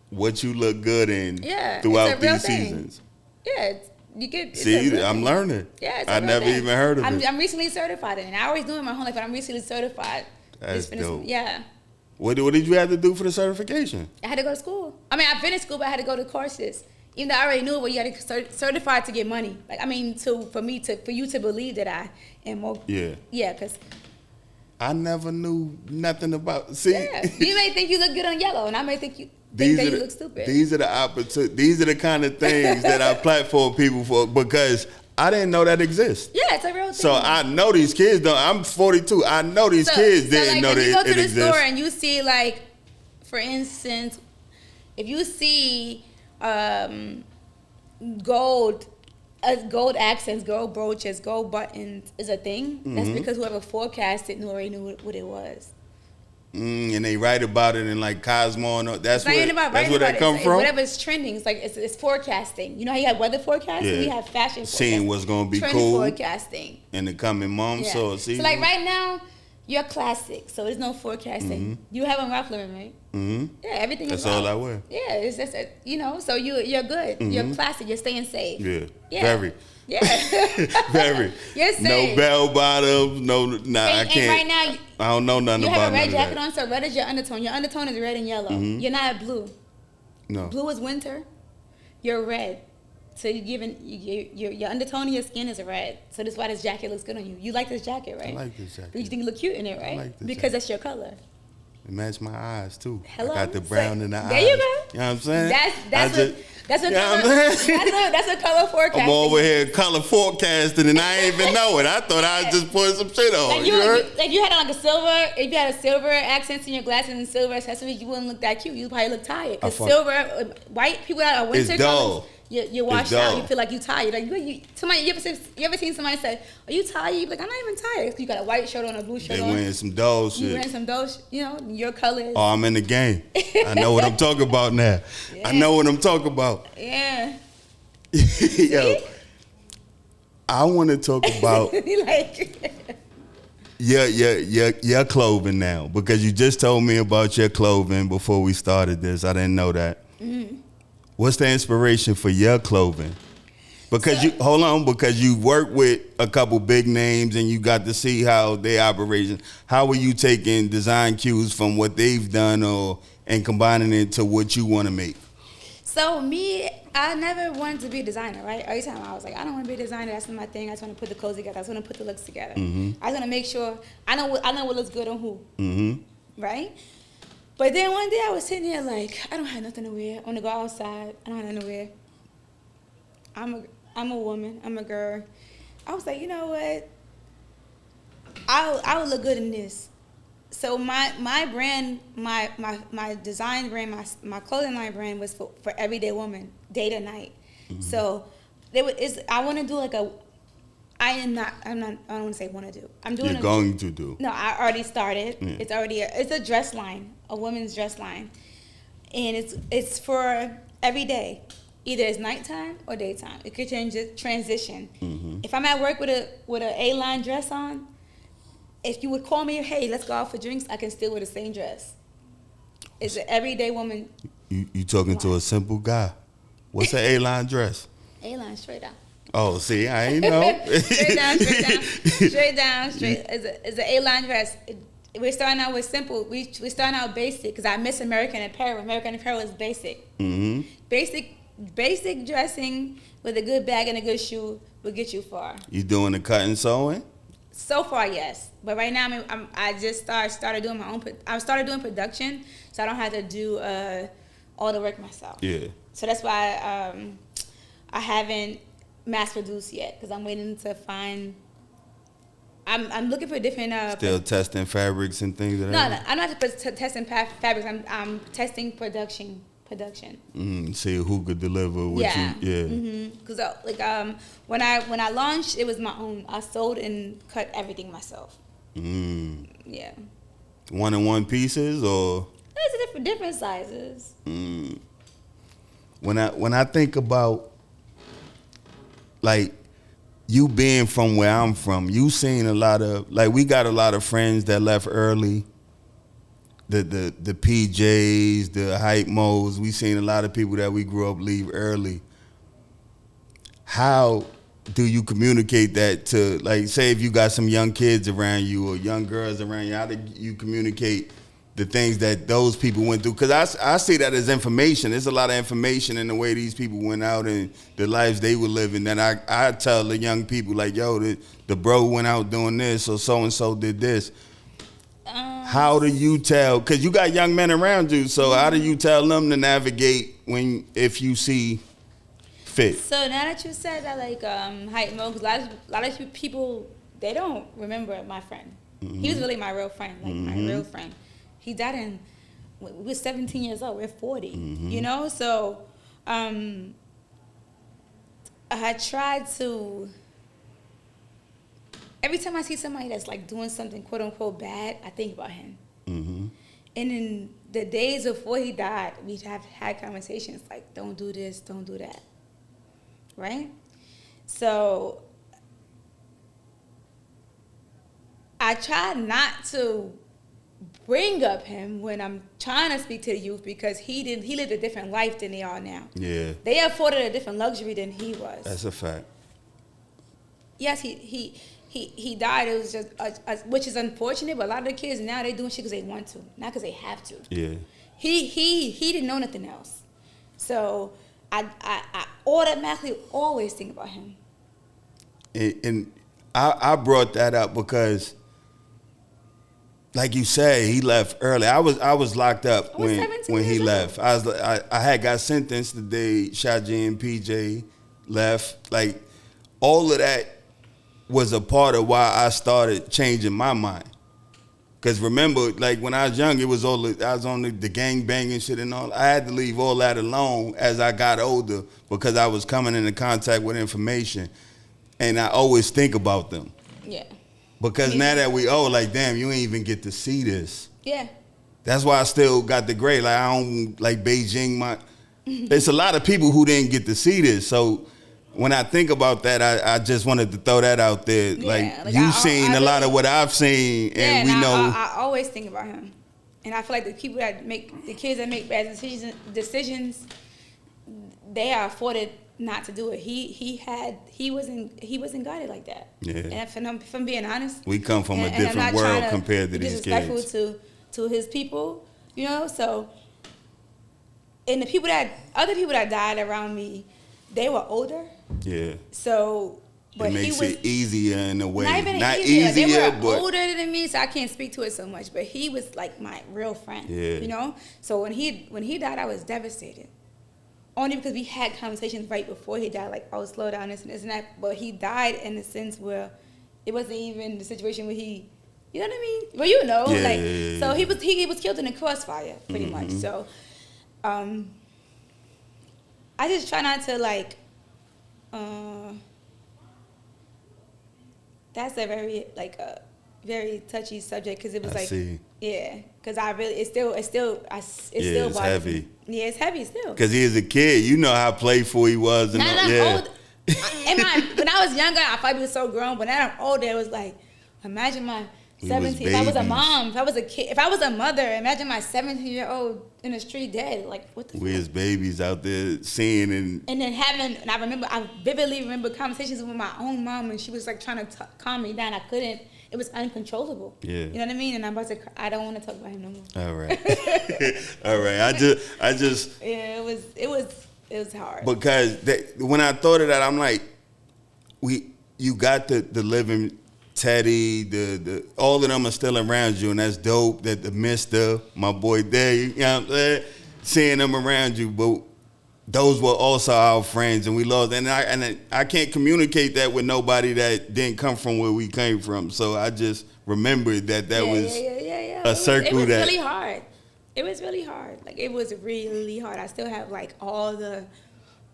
What you look good in throughout these seasons. Yeah, you get. See, I'm learning. Yeah, I never even heard of it. I'm recently certified in it. I always do it my whole life, but I'm recently certified. That's dope. Yeah. What did you have to do for the certification? I had to go to school. I mean, I finished school, but I had to go to courses. Even though I already knew it, but you had to certify to get money. Like, I mean, for you to believe that I am more. Yeah. Yeah, because. I never knew nothing about. See. Yeah. You may think you look good on yellow, and I may think you. You look stupid. These are the opportunities. These are the kind of things that I platform people for because I didn't know that exists. Yeah, it's a real thing. So I know these kids don't. I'm 42. I know these kids didn't know that it exists. When you go to the store and you see, like, for instance, if you see gold accents, gold brooches, gold buttons is a thing, that's because whoever forecasted already knew what it was. And they write about it in like Cosmo and that's where that come from. Whatever's trending, it's like it's forecasting. You know how you have weather forecasting, we have fashion forecasting. Seeing what's gonna be trend cool forecasting in the coming months. Yeah. So like right now, you're classic, so there's no forecasting. You have on Ralph Lauren, right? Yeah, everything. That's all I wear. Yeah, it's just so you're good. You're classic. You're staying safe. Yeah. Very. Yeah. Very. You're safe. No bell bottoms. I can't. And right now, I don't know nothing about it. You have a red jacket on, so red is your undertone. Your undertone is red and yellow. You're not blue. No. Blue is winter. you're red. So you're giving your undertone of your skin is red. So that's why this jacket looks good on you. You like this jacket, right? I like this jacket. You think you look cute in it, right? I like this because jacket. that's your color. It matched my eyes too. Hello? I got the brown in the eyes. There you go. You know what I'm saying? That's a You know color. what I'm saying? That's a color forecast. I'm over here color forecasting and I ain't even know it. I thought I was just putting some shit on. Like you had like a silver, if you had a silver accents in your glasses and silver accessories, you wouldn't look that cute. You'd probably look tired. Because silver, white people that are winter it's dull. colors, you wash out. You feel like you tired. Like you ever seen somebody say, "Are you tired?" You be like, "I'm not even tired." You got a white shirt on, a blue shirt They on. wearing some dull shit. You wearing some dull, you know, your colors. Oh, I'm in the game. I know what I'm talking about now. Yeah. I know what I'm talking about. Yeah. Yo, I want to talk about like. your clothing now, because you just told me about your clothing before we started this. I didn't know that. Mm-hmm. What's the inspiration for your clothing? Because because you work with a couple big names and you got to see how they operation. How are you taking design cues from what they've done and combining it to what you want to make? So I never wanted to be a designer, right? Every time I was like, I don't want to be a designer. That's not my thing. I just want to put the clothes together. I just want to put the looks together. Mm-hmm. I just want to make sure I know what looks good on who, right? But then one day I was sitting there like, I don't have nothing to wear. I want to go outside. I don't have nothing to wear. I'm a woman. I'm a girl. I was like, you know what? I would look good in this. So my brand, my design brand, my clothing line brand was for everyday woman, day to night. Mm-hmm. So I want to do like I don't want to say want to do. I'm doing. You're going to do. No, I already started. Yeah. It's a dress line, a woman's dress line, and it's for every day. Either it's nighttime or daytime. It could transition. Mm-hmm. If I'm at work with a A-line dress on, if you would call me, hey, let's go out for drinks, I can still wear the same dress. It's an everyday woman. You talking to a simple guy. What's an A-line dress? A-line, straight down. Oh, see, I ain't know. Straight down. It's an A-line dress. We're starting out with simple. We're starting out basic because I miss American Apparel. American Apparel is basic. Mm-hmm. Basic dressing with a good bag and a good shoe will get you far. You doing the cut and sewing? So far, yes. But right now, I just started doing my own. I started doing production, so I don't have to do all the work myself. Yeah. So that's why I haven't mass produced yet because I'm waiting to find. I'm looking for different. Still testing fabrics and things. No, I'm not testing fabrics. I'm testing production. See who could deliver what you. Yeah. Because when I launched, it was my own. I sewed and cut everything myself. Yeah. 1-on-1 pieces or. It's different sizes. When I think about like you being from where I'm from, you seen a lot of we got a lot of friends that left early. The PJs, the hype modes, we seen a lot of people that we grew up leave early. How do you communicate that to, say if you got some young kids around you or young girls around you, how do you communicate the things that those people went through? Because I see that as information. There's a lot of information in the way these people went out and the lives they were living that I tell the young people, yo, the bro went out doing this or so-and-so did this. How do you tell? Because you got young men around you, so how do you tell them to navigate if you see fit? So now that you said that, hype mode, because a lot of people, they don't remember my friend. Mm-hmm. He was really my real friend, my real friend. He died we were 17 years old. We're 40, you know? So I tried to. Every time I see somebody that's doing something quote unquote bad, I think about him. Mm-hmm. And in the days before he died, we'd have had conversations like, don't do this, don't do that. Right? So I try not to bring up him when I'm trying to speak to the youth because he lived a different life than they are now. Yeah. They afforded a different luxury than he was. That's a fact. Yes, he died. It was just, which is unfortunate. But a lot of the kids now they doing shit because they want to, not because they have to. Yeah. He didn't know nothing else. So I automatically always think about him. And I brought that up because, like you said, he left early. I was locked up when he left. I had got sentenced the day Shot G and PJ left. Like, all of that was a part of why I started changing my mind. Cause remember, like when I was young, I was on the gang banging shit and all. I had to leave all that alone as I got older because I was coming into contact with information, and I always think about them. Yeah. Because now that we like, damn, you ain't even get to see this. Yeah. That's why I still got the grade. Like, I don't like Beijing. There's a lot of people who didn't get to see this. So when I think about that, I just wanted to throw that out there. Yeah, like you've seen a lot of what I've seen, and we know. I always think about him, and I feel like the kids that make bad decisions, they are afforded not to do it. He wasn't guided like that. Yeah. And if I'm being honest, we come from a different world compared to these kids. Disrespectful to his people, you know. So, and other people that died around me, they were older. Yeah. So, but it makes it easier in a way. Not easier. They were older than me, so I can't speak to it so much. But he was like my real friend. Yeah. You know. So when he died, I was devastated. Only because we had conversations right before he died, like, oh, slow down, this and that. But he died in the sense where it wasn't even the situation where he, you know what I mean? Well, you know, so he was killed in a crossfire, pretty much. So, I just try not to like. That's a very touchy subject because it was because it's still bothers heavy. me. Yeah, it's heavy still. Because he was a kid, you know how playful he was. And I'm old. When I was younger, I probably was so grown, but now I'm older. It was like, imagine my 17. If I was a mom, if I was a kid, if I was a mother, imagine my 17-year-old in the street dead. Like, what the fuck? We as babies out there seeing and then I vividly remember conversations with my own mom, and she was like trying to calm me down. I couldn't. It was uncontrollable. Yeah. You know what I mean? And I'm about to cry. I don't want to talk about him no more. All right. All right. I just. Yeah, it was hard. Because when I thought of that, I'm like, you got the living Teddy, the all of them are still around you, and that's dope. That the Mister, my boy Dave, you know what I'm saying? Seeing them around you, but those were also our friends, and we lost. And I can't communicate that with nobody that didn't come from where we came from. So I just remembered that was a circle it was that. Really hard. It was really hard. Like, it was really hard. I still have like all the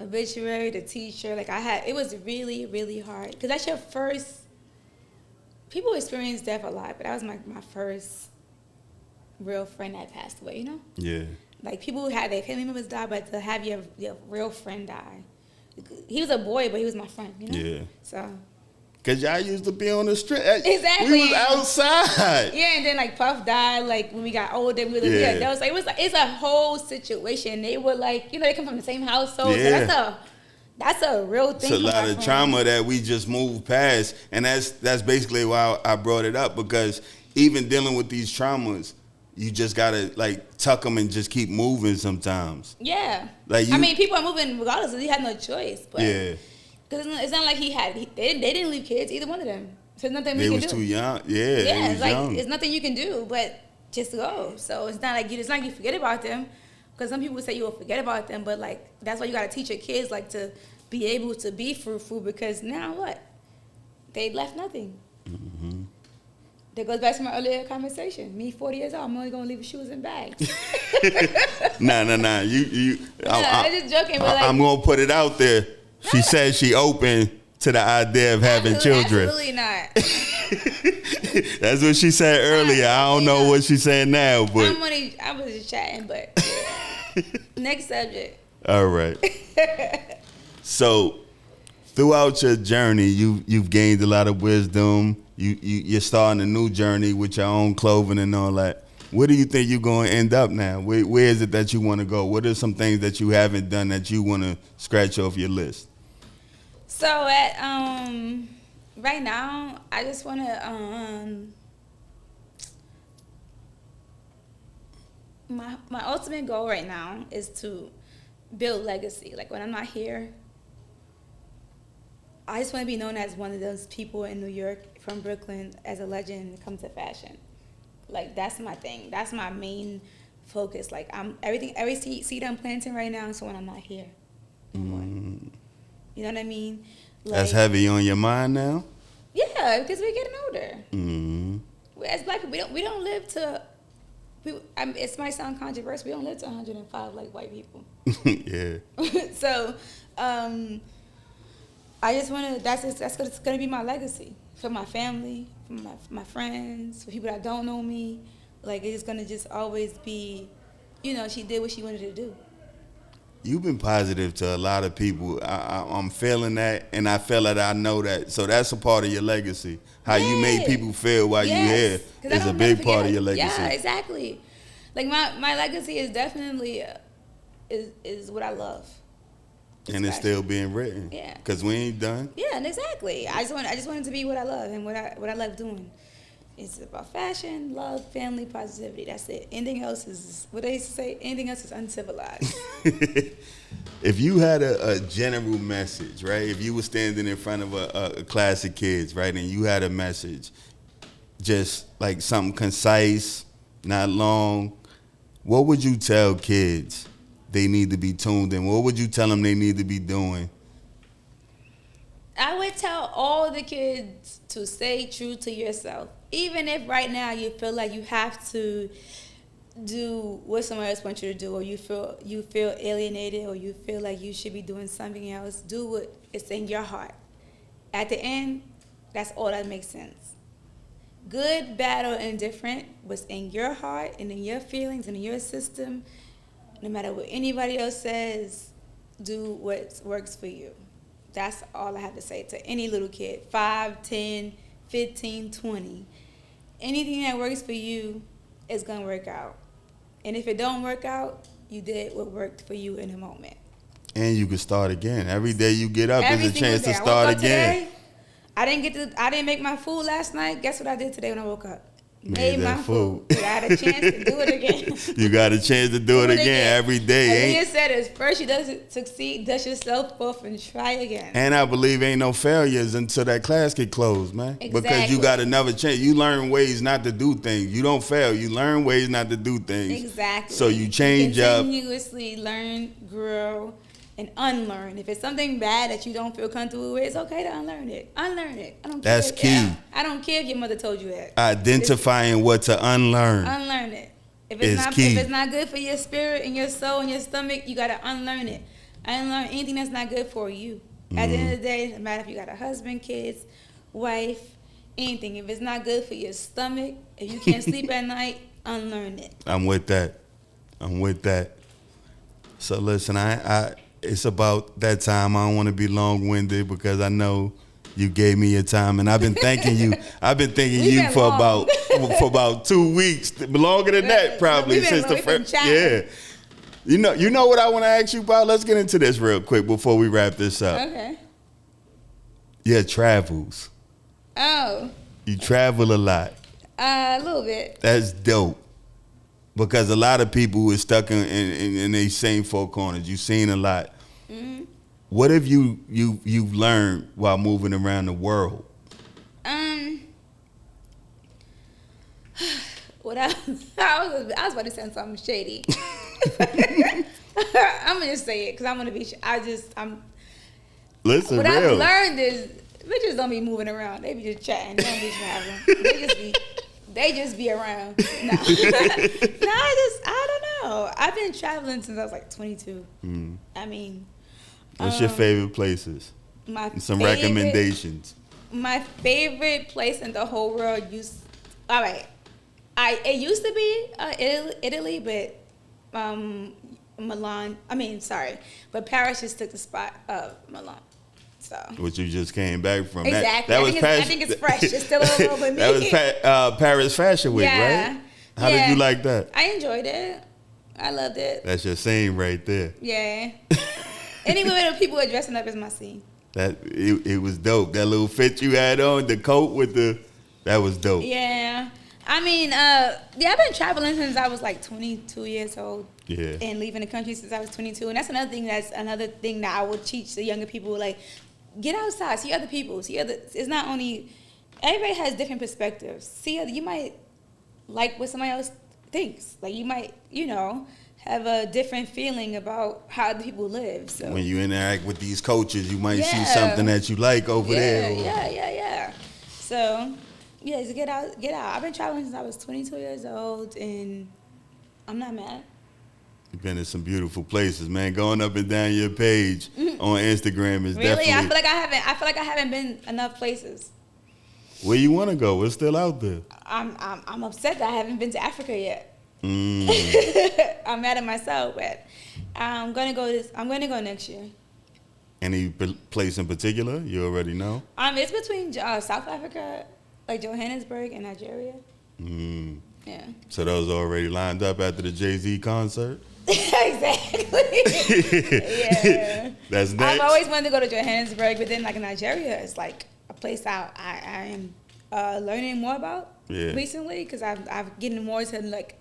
obituary, the T-shirt. Like, it was really, really hard because that's your first. People experience death a lot, but that was my first real friend that passed away. You know. Yeah. Like, people who had their family members die, but to have your real friend die. He was a boy, but he was my friend, you know? Yeah. So. Because y'all used to be on the street. Exactly. We was outside. Yeah, and then, like, Puff died, like, when we got older. It's a whole situation. They were, like, you know, they come from the same household. Yeah. So that's a real thing. It's a lot of trauma that we just moved past. And that's basically why I brought it up, because even dealing with these traumas, you just gotta like tuck them and just keep moving sometimes. Yeah. Like people are moving regardless. He had no choice. But yeah. Because it's not like they didn't leave kids, either one of them. So there's nothing we can do. They was too young. Yeah. Yeah. It's like there's nothing you can do but just go. So it's not like you forget about them. Because some people say you'll forget about them, but like that's why you gotta teach your kids like to be able to be fruitful. Because now what? They left nothing. Mm-hmm. That goes back to my earlier conversation. Me, 40 years old, I'm only gonna leave shoes and bags. Nah. I'm just joking, but like, I'm gonna put it out there. She said she open to the idea of having children. Absolutely not. That's what she said earlier. I don't know what she's saying now, but I was just chatting. But yeah. Next subject. All right. So, throughout your journey, you've gained a lot of wisdom. You're starting a new journey with your own clothing and all that. Where do you think you're going to end up now? Where is it that you want to go? What are some things that you haven't done that you want to scratch off your list? So right now, I just want to my ultimate goal right now is to build legacy. Like when I'm not here, I just want to be known as one of those people in New York from Brooklyn as a legend when it comes to fashion. Like that's my thing. That's my main focus. Like every seed I'm planting right now is when I'm not here. Mm. You know what I mean? Like, That's heavy on your mind now? Yeah, because we're getting older. Mm. As black people, we don't live to. It might sound controversial. We don't live to 105 like white people. Yeah. So, I just want to. That's gonna be my legacy for my family, for my friends, for people that don't know me. Like it's gonna just always be, she did what she wanted to do. You've been positive to a lot of people. I'm feeling that, and I feel that I know that. So that's a part of your legacy. How you made people feel while you here is a big part of your legacy. Yeah, exactly. Like my legacy is definitely is what I love. And it's still being written. Yeah. Because we ain't done. Yeah, and exactly. I just want it to be what I love and what I love doing. It's about fashion, love, family, positivity. That's it. Anything else is, what they used to say, anything else is uncivilized. If you had a general message, right? If you were standing in front of a class of kids, right, and you had a message, just like something concise, not long, what would you tell kids they need to be tuned in? What would you tell them they need to be doing? I would tell all the kids to stay true to yourself. Even if right now you feel like you have to do what someone else wants you to do, or you feel alienated, or you feel like you should be doing something else, do what is in your heart. At the end, that's all that makes sense. Good, bad, or indifferent, what's in your heart and in your feelings and in your system, no matter what anybody else says, do what works for you. That's all I have to say to any little kid, 5, 10, 15, 20. Anything that works for you is going to work out. And if it don't work out, you did what worked for you in the moment. And you can start again. Every day you get up Every is a chance to day. start again. Today, I didn't make my food last night. Guess what I did today when I woke up? Made my that food. I had a chance to do it again. You got a chance to do it again every day. Aaliyah said is first you doesn't succeed, dust yourself off and try again. And I believe ain't no failures until that class get closed, man. Exactly. Because you got another chance. You learn ways not to do things. You don't fail. You learn ways not to do things. Exactly. So you change up. Continuously learn, grow, and unlearn. If it's something bad that you don't feel comfortable with, it's okay to unlearn it. Unlearn it. I don't care. That's key. I don't care if your mother told you that. Identifying what to unlearn. Unlearn it. If it's not good for your spirit and your soul and your stomach, you gotta unlearn it. Unlearn anything that's not good for you. At the end of the day, no matter if you got a husband, kids, wife, anything. If it's not good for your stomach, if you can't sleep at night, unlearn it. I'm with that. So listen, it's about that time. I don't want to be long-winded because I know you gave me your time, and I've been thanking you. I've been thanking you for about 2 weeks, longer than that probably since the first. Yeah. You know what I want to ask you about? Let's get into this real quick before we wrap this up. Okay. Your travels. Oh. You travel a lot. A little bit. That's dope. Because a lot of people are stuck in these same four corners. You've seen a lot. Mm-hmm. What have you've learned while moving around the world? What I was about to say something shady. I'm gonna just say it because I'm gonna be. Listen, what real. I've learned is bitches don't be moving around. They be just chatting. They don't be traveling. They just be around. No, I don't know. I've been traveling since I was like 22. Mm. I mean, what's your favorite places? Recommendations. My favorite place in the whole world it used to be Italy, but Milan. But Paris just took the spot of Milan. So. Which you just came back from. Exactly. I think it's fresh. It's still a little bit me. That was Paris Fashion Week, right? How did you like that? I enjoyed it. I loved it. That's your scene right there. Yeah. Anyway, when people were dressing up is my scene. It was dope. That little fit you had on, the coat with that was dope. Yeah. I mean, yeah, I've been traveling since I was like 22 years old. Yeah. And leaving the country since I was 22. And that's another thing. That's another thing that I would teach the younger people. Like, get outside, see other people, see other. It's not only. Everybody has different perspectives. See other. You might like what somebody else thinks. Like you might, have a different feeling about how other people live. So when you interact with these coaches, you might see something that you like over there. Yeah. So, yeah, just get out. I've been traveling since I was 22 years old, and I'm not mad. You've been in some beautiful places, man. Going up and down your page on Instagram is really. definitely. I feel like I haven't been enough places. Where you want to go? What's still out there? I'm upset that I haven't been to Africa yet. I'm mad at myself, but I'm gonna go next year. Any place in particular? You already know. It's between South Africa, like Johannesburg, and Nigeria. Yeah. So those already lined up after the Jay-Z concert. Exactly. Yeah. That's next. I've always wanted to go to Johannesburg, but then like Nigeria is like a place I am learning more about recently because I've getting more to like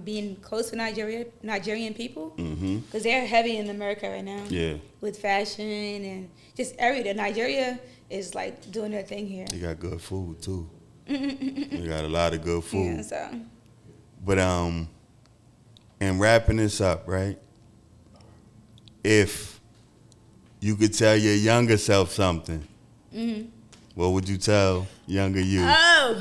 being close to Nigerian people because they're heavy in America right now. Yeah. With fashion and just everything. Nigeria is like doing their thing here. You got good food too. You got a lot of good food. Yeah, so. But and wrapping this up, right? If you could tell your younger self something, what would you tell younger you? Oh.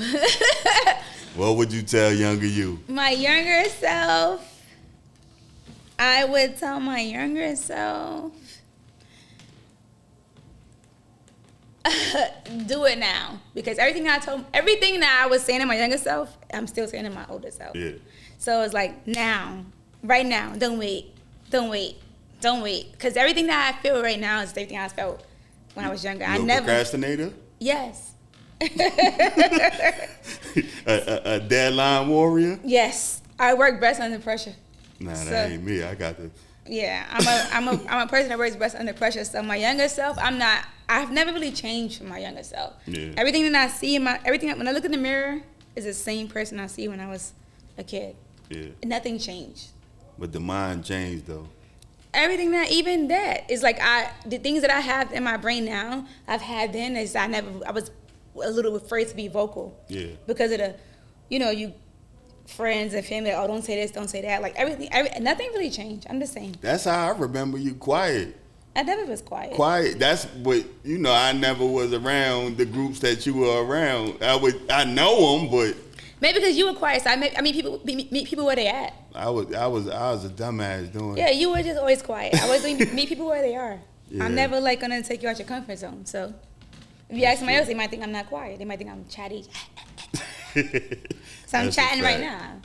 What would you tell younger you? My younger self, I would tell my younger self, do it now. Because everything that I was saying to my younger self, I'm still saying to my older self. Yeah. So it's like now, right now, don't wait. Because everything that I feel right now is everything I felt when I was younger. You a procrastinator? Yes. a deadline warrior? Yes. I work best under pressure. Nah, that ain't me. I got the. Yeah, I'm a person that works best under pressure. So my younger self, I've never really changed from my younger self. Yeah. Everything that I see when I look in the mirror is the same person I see when I was a kid. Yeah. Nothing changed. But the mind changed though. Everything even that is like the things that I have in my brain now, I've had then is I was a little afraid to be vocal. Yeah. Because of the, you friends and family, don't say this, don't say that. Like nothing really changed. I'm the same. That's how I remember you quiet. I never was quiet. Quiet. That's what I never was around the groups that you were around. I know them, but maybe because you were quiet. So I meet people where they at. I was a dumbass doing. Yeah, you were just always quiet. I always meet people where they are. Yeah. I'm never like gonna take you out your comfort zone. So if you ask somebody else, they might think I'm not quiet. They might think I'm chatty. So I'm chatting right now.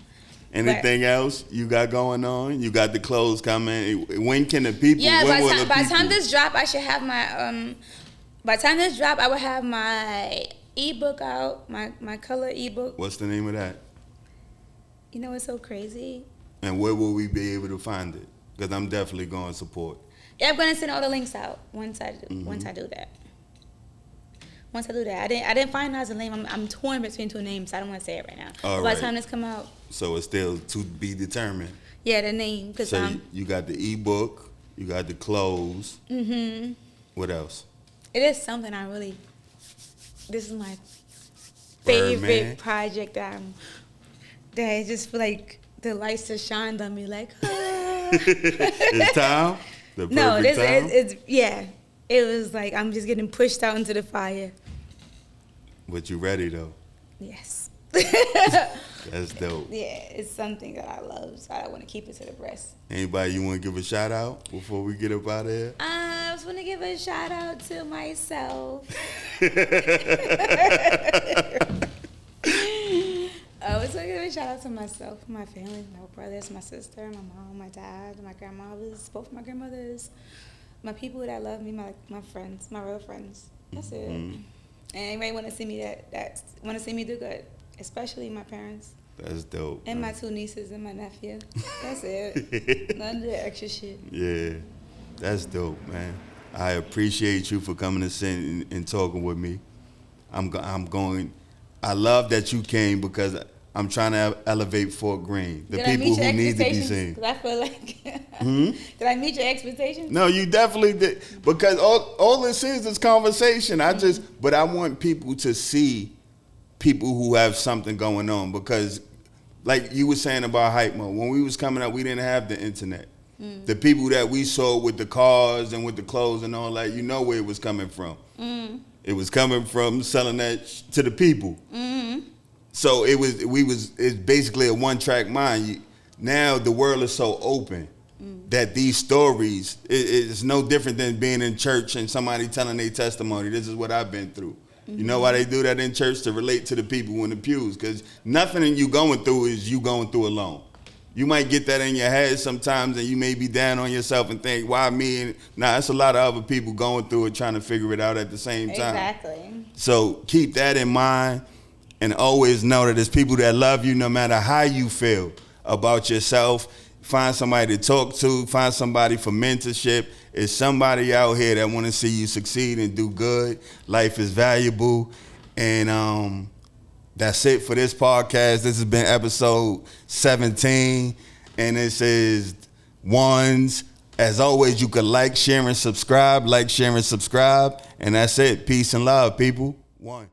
Anything else you got going on? You got the clothes coming. When can the people? Yeah, by the time this drop, I should have my By the time this drop, I will have my ebook out, my color ebook. What's the name of that? You know what's so crazy? And where will we be able to find it? Because I'm definitely going to support. Yeah, I'm going to send all the links out once I do that. Once I do that, I didn't finalize the name. I'm torn between two names. So I don't want to say it right now. But by the time this come out, so it's still to be determined. Yeah, the name. So you got the ebook, you got the clothes. Mhm. What else? It is something I really. This is my favorite project. That I just feel like the lights have shined on me. Like, It's time. The perfect no, time? it's yeah. It was like I'm just getting pushed out into the fire. But you ready though? Yes. That's dope. Yeah, it's something that I love, so I want to keep it to the breast. Anybody you want to give a shout out before we get up out of here? I just want to give a shout out to myself. I was going to give a shout out to myself, my family, my brothers, my sister, my mom, my dad, my grandmothers, both my grandmothers, my people that love me, my friends, my real friends. That's it. And anybody want to see me that want to see me do good, especially my parents. That's dope. And my two nieces and my nephew. That's it. None of the extra shit. Yeah, that's dope, man. I appreciate you for coming to sit and talking with me. I love that you came because I'm trying to elevate Fort Greene. The Did I people meet your who need to be expectations? seen. Because I feel like. Did I meet your expectations? No, you definitely did. Because all this is conversation. But I want people to see people who have something going on. Because like you were saying about Hype Mode, when we was coming up, we didn't have the internet. The people that we saw with the cars and with the clothes and all that, you know where it was coming from. It was coming from selling that to the people. So it's basically a one-track mind. Now the world is so open that these stories, it's no different than being in church and somebody telling their testimony. This is what I've been through. You know why they do that in church? To relate to the people in the pews. Because nothing you going through is you going through alone. You might get that in your head sometimes and you may be down on yourself and think, why me? And it's a lot of other people going through it, trying to figure it out at the same time. Exactly. So keep that in mind and always know that there's people that love you no matter how you feel about yourself. Find somebody to talk to, find somebody for mentorship. There's somebody out here that want to see you succeed and do good. Life is valuable. And that's it for this podcast. This has been episode 17. And this is Ones. As always, you can like, share, and subscribe. Like, share, and subscribe. And that's it. Peace and love, people. One.